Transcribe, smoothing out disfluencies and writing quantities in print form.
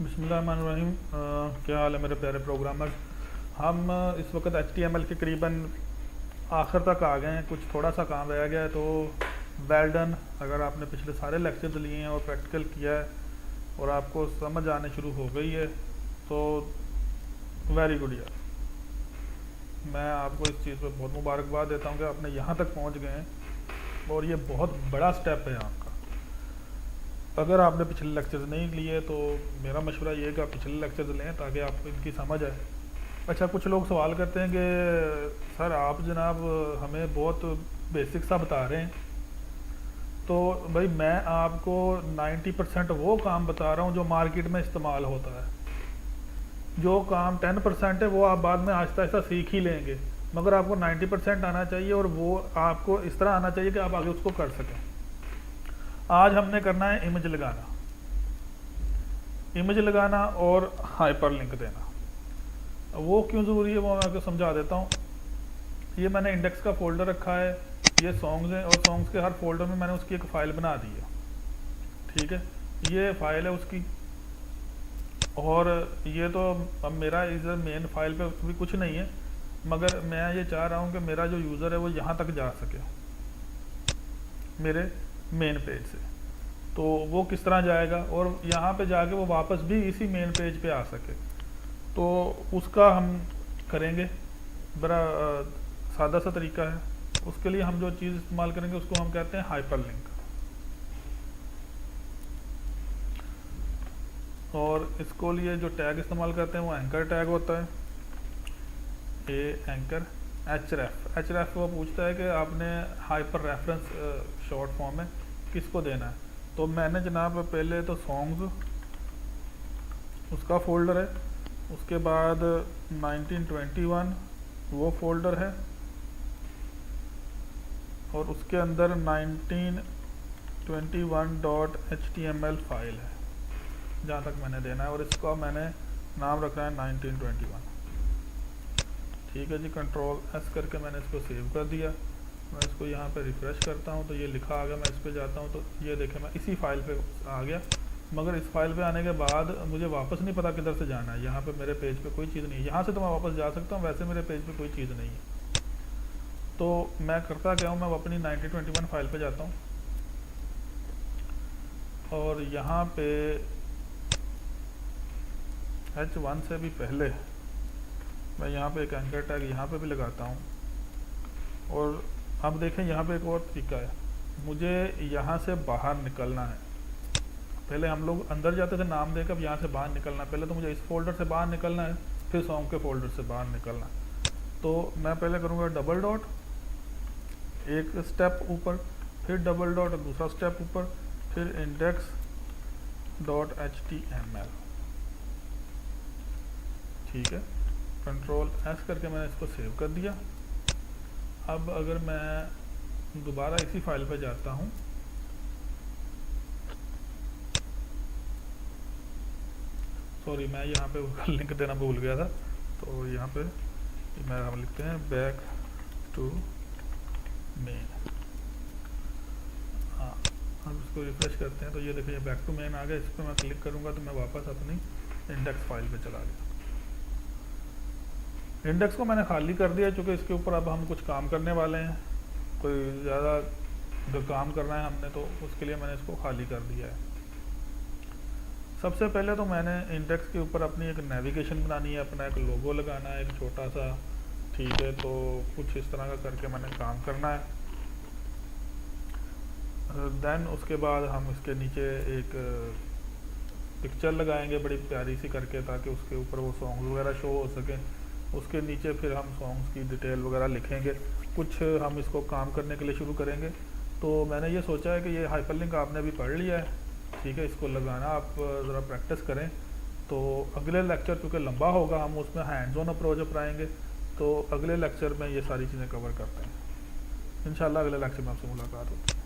बिस्मिल्लाहिर्रहमानिर्रहीम। क्या हाल है मेरे प्यारे प्रोग्रामर्स। हम इस वक्त HTML के करीबन आखिर तक आ गए हैं, कुछ थोड़ा सा काम रह गया है। तो वेल डन, अगर आपने पिछले सारे लेक्चर्स लिए हैं और प्रैक्टिकल किया है और आपको समझ आने शुरू हो गई है तो वेरी गुड यार। मैं आपको इस चीज़ पर बहुत मुबारकबाद देता हूँ कि आपने यहाँ तक पहुँच गए हैं और ये बहुत बड़ा स्टेप है आपका। अगर आपने पिछले लेक्चर्स नहीं लिए तो मेरा मशवरा ये है कि आप पिछले लेक्चर्स लें ताकि आपको इनकी समझ आए। अच्छा, कुछ लोग सवाल करते हैं कि सर आप जनाब हमें बहुत बेसिक सा बता रहे हैं। तो भाई मैं आपको 90% वो काम बता रहा हूँ जो मार्केट में इस्तेमाल होता है। जो काम 10% है वो आप बाद में आहिस्ता आहिस्ता सीख ही लेंगे, मगर आपको 90% आना चाहिए और वो आपको इस तरह आना चाहिए कि आप आगे उसको कर सकें। आज हमने करना है इमेज लगाना, इमेज लगाना और हाइपरलिंक देना। वो क्यों ज़रूरी है वो मैं आपको समझा देता हूँ। ये मैंने इंडेक्स का फोल्डर रखा है, ये सॉन्ग्स हैं और सॉन्ग्स के हर फोल्डर में मैंने उसकी एक फ़ाइल बना दी है। ठीक है, ये फ़ाइल है उसकी, और ये तो अब मेरा इधर मेन फाइल पे भी कुछ नहीं है, मगर मैं ये चाह रहा हूँ कि मेरा जो यूज़र है वो यहाँ तक जा सके मेरे मेन पेज से। तो वो किस तरह जाएगा और यहाँ पे जाके वो वापस भी इसी मेन पेज पे आ सके, तो उसका हम करेंगे। बड़ा सादा सा तरीका है। उसके लिए हम जो चीज़ इस्तेमाल करेंगे उसको हम कहते हैं हाइपरलिंक। और इसको लिए जो टैग इस्तेमाल करते हैं वो एंकर टैग होता है, एंकर एचरेफ। वो पूछता है कि आपने हाइपर रेफरेंस शॉर्ट फॉर्म में किसको देना है। तो मैंने जनाब पहले तो सॉन्ग्स उसका फोल्डर है, उसके बाद 1921 वो फोल्डर है और उसके अंदर 1921.html फाइल है जहाँ तक मैंने देना है, और इसका मैंने नाम रखना है 1921। ठीक है जी, कंट्रोल S करके मैंने इसको सेव कर दिया। मैं इसको यहाँ पे रिफ़्रेश करता हूँ तो ये लिखा आ गया। मैं इस पे जाता हूँ तो ये देखें मैं इसी फाइल पे आ गया, मगर इस फाइल पे आने के बाद मुझे वापस नहीं पता किधर से जाना है। यहाँ पे मेरे पेज पे कोई चीज़ नहीं है, यहाँ से तो मैं वापस जा सकता हूँ, वैसे मेरे पेज पे कोई चीज़ नहीं है। तो मैं करता क्या हूँ, मैं अपनी 1921 फाइल पे जाता हूँ और यहाँ पे H1 से भी पहले मैं यहाँ पे एक एंकर टैग यहाँ पे भी लगाता हूँ। और अब देखें यहाँ पे एक और तरीका है, मुझे यहाँ से बाहर निकलना है। पहले हम लोग अंदर जाते थे नाम देकर, अब यहाँ से बाहर निकलना है। पहले तो मुझे इस फोल्डर से बाहर निकलना है, फिर सॉन्ग के फोल्डर से बाहर निकलना है। तो मैं पहले करूँगा डबल डॉट, एक स्टेप ऊपर, फिर डबल डॉट दूसरा स्टेप ऊपर, फिर index.html। ठीक है, कंट्रोल S करके मैंने इसको सेव कर दिया। अब अगर मैं दोबारा इसी फाइल पे जाता हूँ, सॉरी मैं यहाँ पे लिंक देना भूल गया था, तो यहाँ पे हम लिखते हैं बैक टू मेन। हाँ, अब इसको रिफ्रेश करते हैं तो ये देखिए बैक टू मेन आ गया। इस पर मैं क्लिक करूँगा तो मैं वापस अपनी इंडेक्स फाइल पे चला गया। इंडेक्स को मैंने खाली कर दिया क्योंकि इसके ऊपर अब हम कुछ काम करने वाले हैं, कोई ज़्यादा जो काम करना है हमने, तो उसके लिए मैंने इसको खाली कर दिया है। सबसे पहले तो मैंने इंडेक्स के ऊपर अपनी एक नेविगेशन बनानी है, अपना एक लोगो लगाना है एक छोटा सा। ठीक है, तो कुछ इस तरह का करके मैंने काम करना है। देन उसके बाद हम इसके नीचे एक पिक्चर लगाएंगे बड़ी प्यारी सी करके, ताकि उसके ऊपर वो सॉन्ग्स वगैरह शो हो सकें। उसके नीचे फिर हम सॉन्ग्स की डिटेल वगैरह लिखेंगे, कुछ हम इसको काम करने के लिए शुरू करेंगे। तो मैंने ये सोचा है कि ये हाइपरलिंक आपने अभी पढ़ लिया है, ठीक है, इसको लगाना आप ज़रा प्रैक्टिस करें। तो अगले लेक्चर चूँकि लंबा होगा, हम उसमें हैंड्स ऑन अप्रोच अपनाएंगे, तो अगले लेक्चर में ये सारी चीज़ें कवर करते हैं। इंशाल्लाह अगले लेक्चर में आपसे मुलाकात होती है।